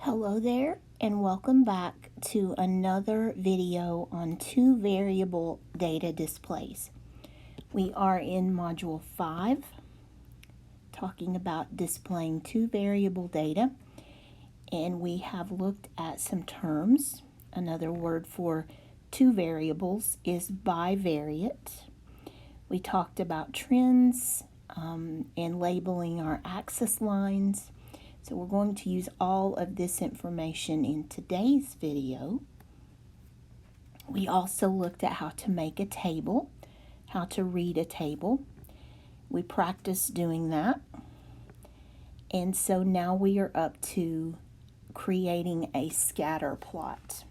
Hello there, and welcome back to another video on two variable data displays. We are in Module 5, talking about displaying two variable data, and we have looked at some terms. Another word for two variables is bivariate. We talked about trends and labeling our axis lines. So we're going to use all of this information in today's video. We also looked at how to make a table, how to read a table. We practiced doing that. And so now we are up to creating a scatter plot.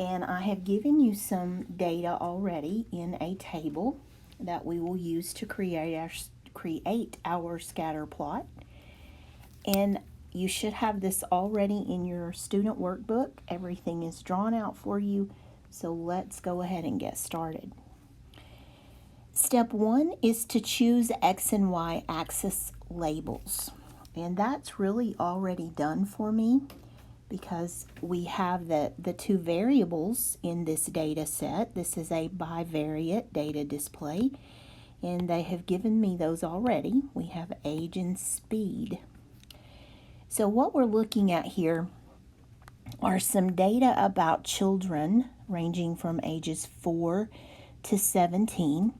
And I have given you some data already in a table that we will use to create our scatter plot. And you should have this already in your student workbook. Everything is drawn out for you. So let's go ahead and get started. Step 1 is to choose X and Y axis labels. And that's really already done for me because we have the two variables in this data set. This is a bivariate data display. And they have given me those already. We have age and speed. So what we're looking at here are some data about children ranging from ages 4 to 17,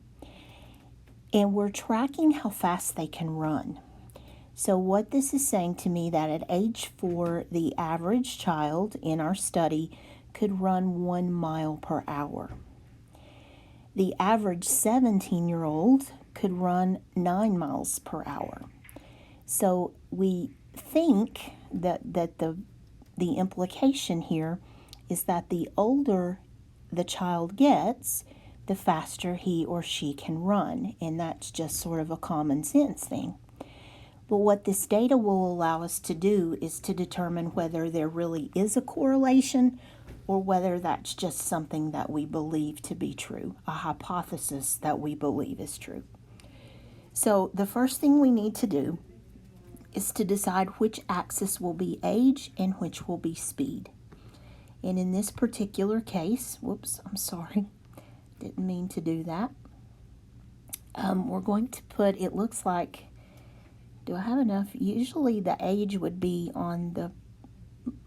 and we're tracking how fast they can run. So what this is saying to me that at age 4, the average child in our study could run 1 mile per hour. The average 17-year-old could run 9 miles per hour. So we think that the implication here is that the older the child gets, the faster he or she can run, and that's just sort of a common sense thing. But what this data will allow us to do is to determine whether there really is a correlation or whether that's just something that we believe to be true, a hypothesis that we believe is true. So the first thing we need to do is to decide which axis will be age and which will be speed. And in this particular case, whoops, I'm sorry, didn't mean to do that. We're going to put, it looks like, do I have enough? Usually the age would be on the,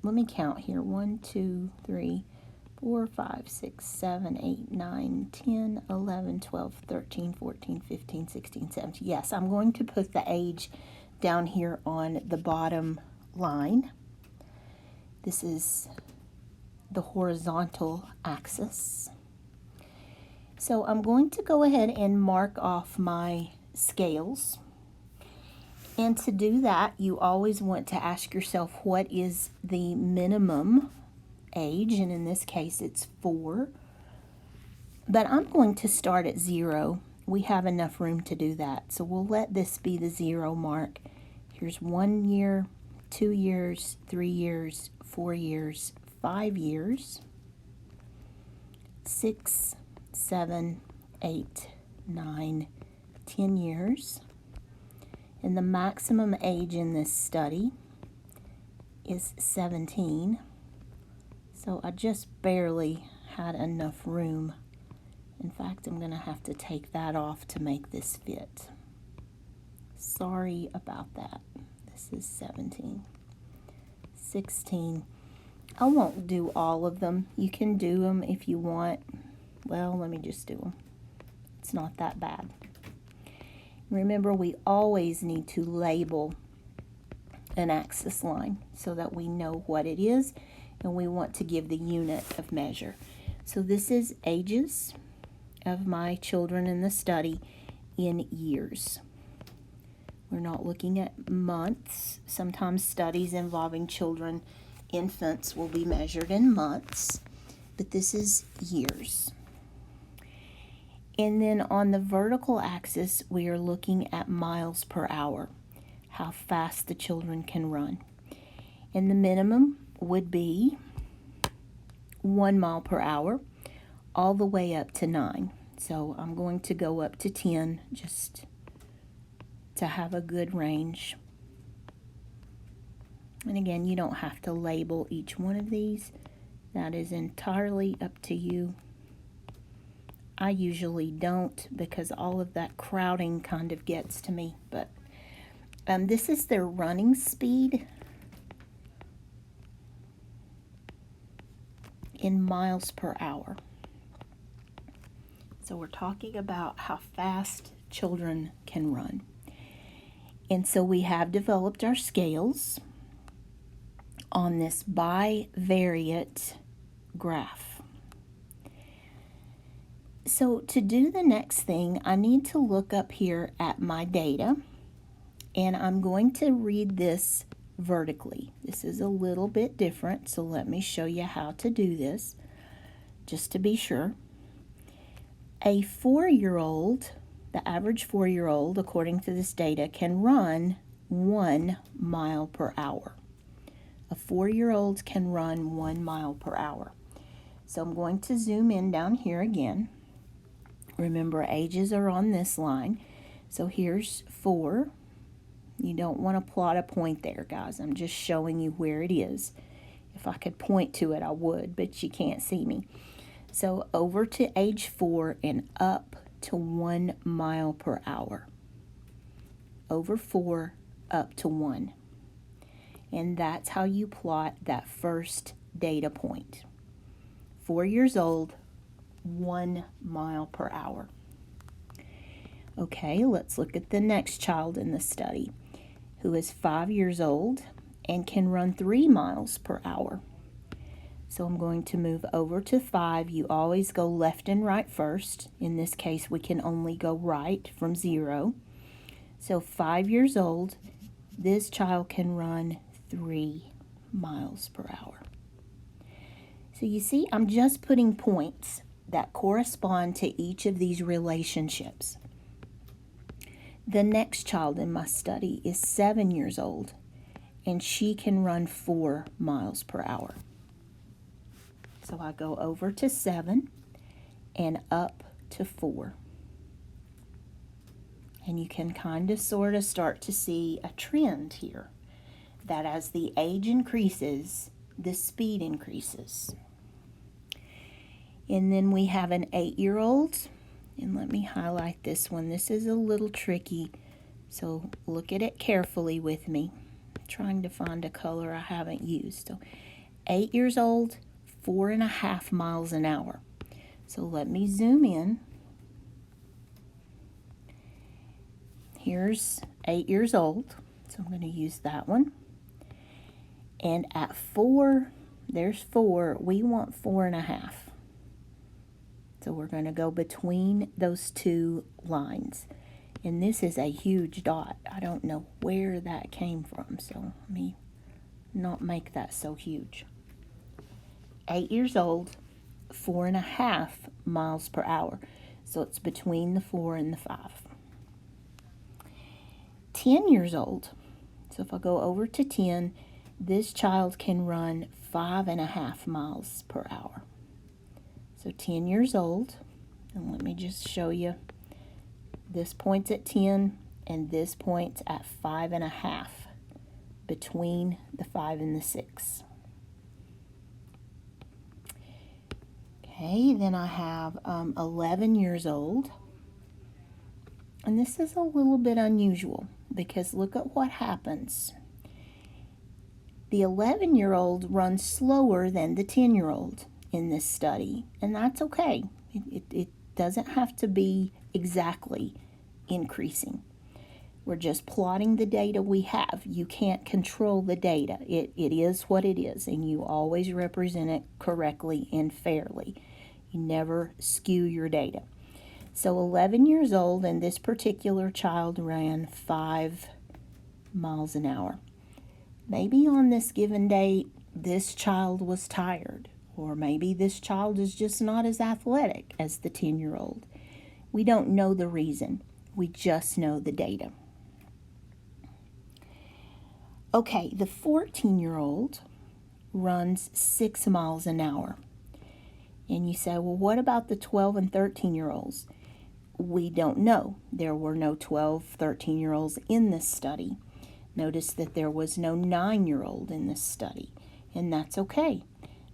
let me count here, 1, 2, 3, 4, 5, 6, 7, 8, 9, 10, 11, 12, 13, 14, 15, 16, 17. Yes, I'm going to put the age down here on the bottom line. This is the horizontal axis. So I'm going to go ahead and mark off my scales. And to do that, you always want to ask yourself, what is the minimum age? And in this case, it's 4. But I'm going to start at 0. We have enough room to do that. So we'll let this be the 0 mark. Here's 1 year, 2 years, 3 years, 4 years, 5 years, 6, 7, 8, 9, 10 years. And the maximum age in this study is 17. So I just barely had enough room. In fact, I'm going to have to take that off to make this fit. Sorry about that. This is 17. 16. I won't do all of them. You can do them if you want. Well, let me just do them. It's not that bad. Remember, we always need to label an axis line so that we know what it is, and we want to give the unit of measure. So this is ages of my children in the study in years. We're not looking at months. Sometimes studies involving children, infants, will be measured in months, but this is years. And then on the vertical axis, we are looking at miles per hour, how fast the children can run. And the minimum would be 1 mile per hour, all the way up to 9. So I'm going to go up to 10 just to have a good range. And again, you don't have to label each one of these. That is entirely up to you. I usually don't because all of that crowding kind of gets to me. But this is their running speed in miles per hour. So we're talking about how fast children can run. And so we have developed our scales on this bivariate graph. So to do the next thing, I need to look up here at my data, and I'm going to read this vertically. This is a little bit different, so let me show you how to do this, just to be sure. A 4-year-old, the average 4-year-old, according to this data, can run 1 mile per hour. A 4-year-old can run 1 mile per hour. So I'm going to zoom in down here again. Remember, ages are on this line. So here's 4. You don't want to plot a point there, guys. I'm just showing you where it is. If I could point to it, I would, but you can't see me. So over to age 4 and up to 1 mile per hour. Over 4, up to 1. And that's how you plot that first data point. 4 years old, 1 mile per hour. Okay, let's look at the next child in the study, who is 5 years old and can run 3 miles per hour. So I'm going to move over to 5. You always go left and right first. In this case, we can only go right from 0. So 5 years old, this child can run 3 miles per hour. So you see, I'm just putting points that correspond to each of these relationships. The next child in my study is 7 years old, and she can run 4 miles per hour. So I go over to 7 and up to 4. And you can kind of sort of start to see a trend here, that as the age increases, the speed increases. And then we have an 8-year-old, and let me highlight this one. This is a little tricky, so look at it carefully with me. I'm trying to find a color I haven't used. So 8 years old, 4.5 miles an hour. So let me zoom in. Here's 8 years old, so I'm going to use that one. And at 4, there's 4, we want 4.5. So we're going to go between those two lines. And this is a huge dot. I don't know where that came from, so let me not make that so huge. 8 years old, 4.5 miles per hour. So it's between the 4 and the 5. 10 years old. So if I go over to 10, this child can run 5.5 miles per hour. So 10 years old, and let me just show you. This point's at 10, and this point's at 5.5, between the 5 and the 6. Okay, then I have 11 years old, and this is a little bit unusual because look at what happens. The 11-year-old runs slower than the 10-year-old in this study, and that's okay. It doesn't have to be exactly increasing. We're just plotting the data we have. You can't control the data. It is what it is, and you always represent it correctly and fairly. You never skew your data. So 11 years old, and this particular child ran 5 miles an hour. Maybe on this given day, this child was tired, or maybe this child is just not as athletic as the 10-year-old. We don't know the reason. We just know the data. Okay, the 14-year-old runs 6 miles an hour. And you say, well, what about the 12 and 13-year-olds? We don't know. There were no 12, 13-year-olds in this study. Notice that there was no 9-year-old in this study, and that's okay.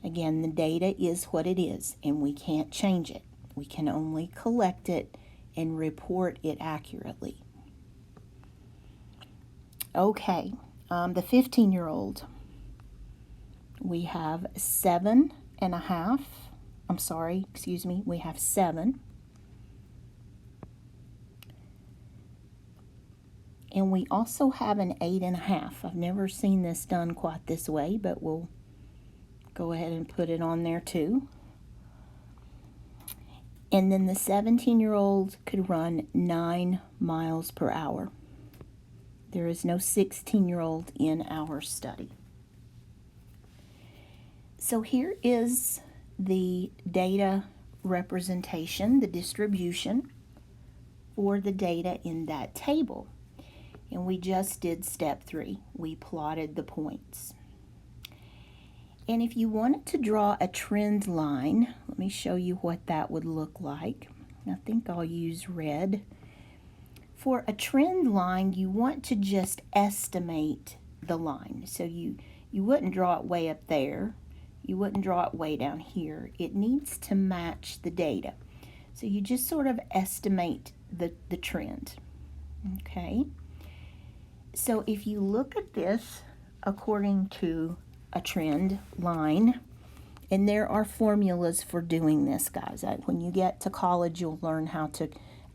Again, the data is what it is, and we can't change it. We can only collect it and report it accurately. Okay, the 15-year-old, we have 7.5. We have 7. And we also have an 8.5. I've never seen this done quite this way, but we'll go ahead and put it on there too. And then the 17-year-old could run 9 miles per hour. There is no 16-year-old in our study. So here is the data representation, the distribution for the data in that table. And we just did step 3. We plotted the points. And if you wanted to draw a trend line, let me show you what that would look like. I think I'll use red. For a trend line, you want to just estimate the line. So you wouldn't draw it way up there. You wouldn't draw it way down here. It needs to match the data. So you just sort of estimate the trend. Okay? So if you look at this according to a trend line, and there are formulas for doing this, guys. When you get to college, you'll learn how to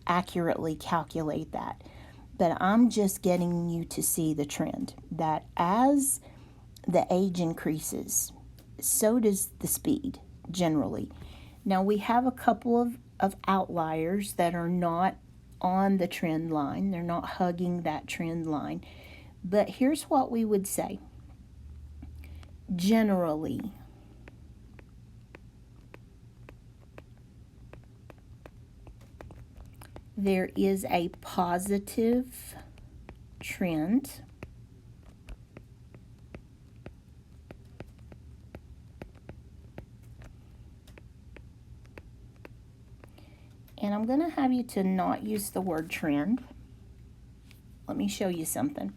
accurately calculate that. But I'm just getting you to see the trend, that as the age increases, so does the speed, generally. Now, we have a couple of outliers that are not on the trend line. They're not hugging that trend line. But here's what we would say. Generally, there is a positive trend and I'm going to have you to not use the word trend. Let me show you something.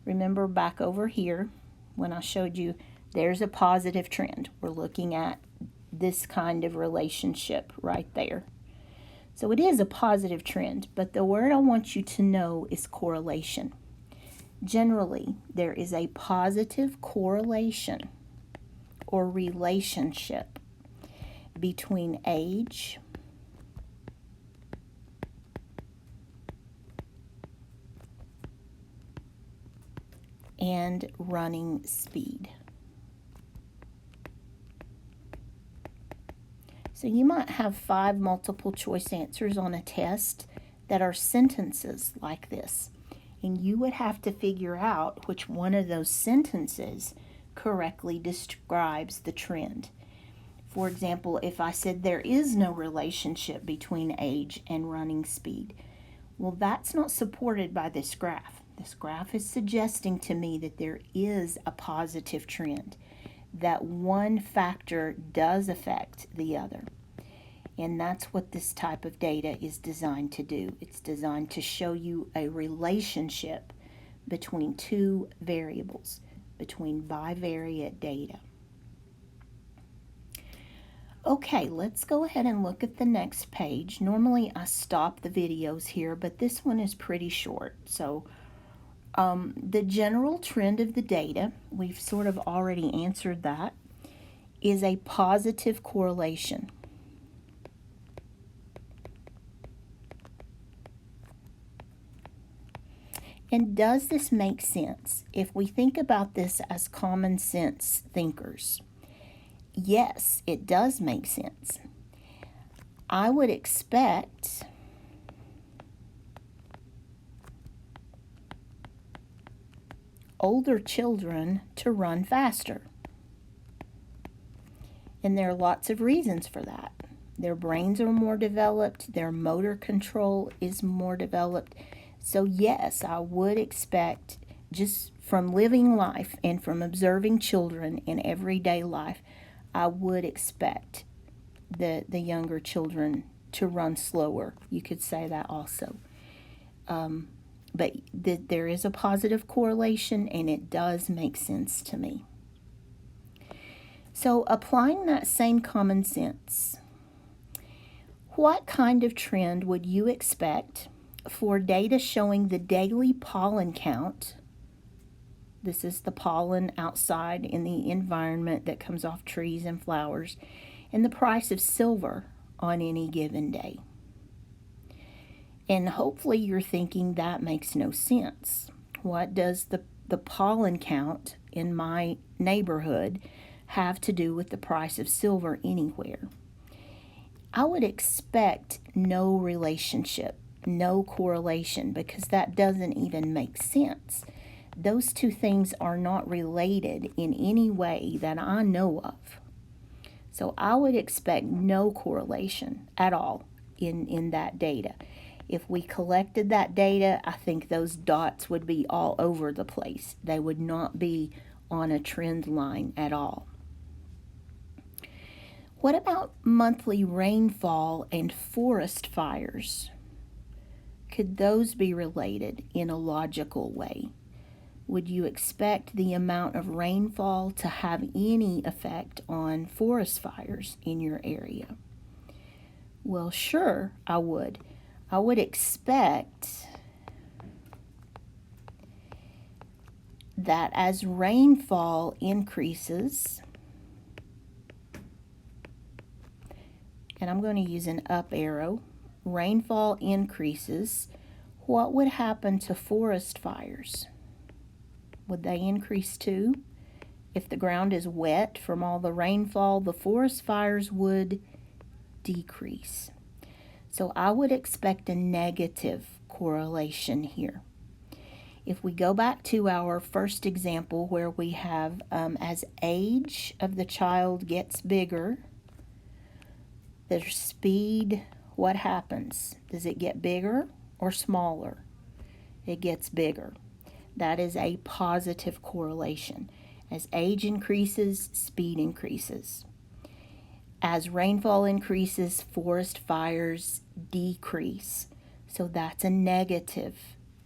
Remember back over here when I showed you there's a positive trend. We're looking at this kind of relationship right there. So it is a positive trend, but the word I want you to know is correlation. Generally, there is a positive correlation or relationship between age and running speed. So you might have 5 multiple choice answers on a test that are sentences like this. And you would have to figure out which one of those sentences correctly describes the trend. For example, if I said there is no relationship between age and running speed, well, that's not supported by this graph. This graph is suggesting to me that there is a positive trend, that one factor does affect the other. And that's what this type of data is designed to do. It's designed to show you a relationship between 2 variables, between bivariate data. Okay, let's go ahead and look at the next page. Normally I stop the videos here, but this one is pretty short. So the general trend of the data, we've sort of already answered that, is a positive correlation. And does this make sense if we think about this as common sense thinkers? Yes, it does make sense. I would expect older children to run faster. And there are lots of reasons for that. Their brains are more developed, their motor control is more developed. So yes, I would expect, just from living life and from observing children in everyday life, I would expect the younger children to run slower. You could say that also. but there is a positive correlation, and it does make sense to me. So applying that same common sense, what kind of trend would you expect for data showing the daily pollen count? This is the pollen outside in the environment that comes off trees and flowers, and the price of silver on any given day. And hopefully you're thinking that makes no sense. What does the pollen count in my neighborhood have to do with the price of silver anywhere? I would expect no relationship, no correlation, because that doesn't even make sense. Those two things are not related in any way that I know of. So I would expect no correlation at all in that data. If we collected that data, I think those dots would be all over the place. They would not be on a trend line at all. What about monthly rainfall and forest fires? Could those be related in a logical way? Would you expect the amount of rainfall to have any effect on forest fires in your area? Well, sure, I would. I would expect that as rainfall increases, and I'm going to use an up arrow, rainfall increases, what would happen to forest fires? Would they increase too? If the ground is wet from all the rainfall, the forest fires would decrease. So I would expect a negative correlation here. If we go back to our first example where we have as age of the child gets bigger, their speed, what happens? Does it get bigger or smaller? It gets bigger. That is a positive correlation. As age increases, speed increases. As rainfall increases, forest fires decrease. So that's a negative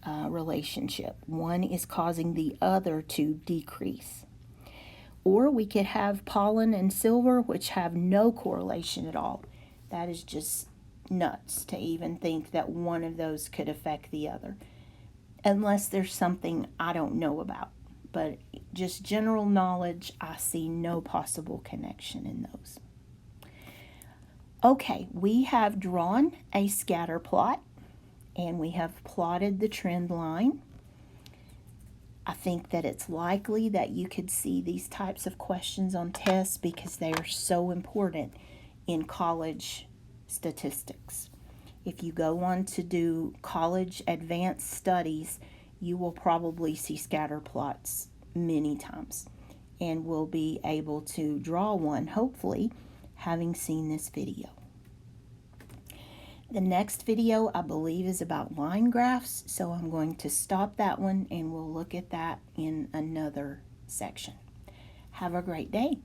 relationship. One is causing the other to decrease. Or we could have pollen and silver, which have no correlation at all. That is just nuts to even think that one of those could affect the other, unless there's something I don't know about. But just general knowledge, I see no possible connection in those. Okay, we have drawn a scatter plot and we have plotted the trend line. I think that it's likely that you could see these types of questions on tests because they are so important in college statistics. If you go on to do college advanced studies, you will probably see scatter plots many times and will be able to draw one, hopefully, having seen this video. The next video, I believe, is about line graphs, so I'm going to stop that one and we'll look at that in another section. Have a great day.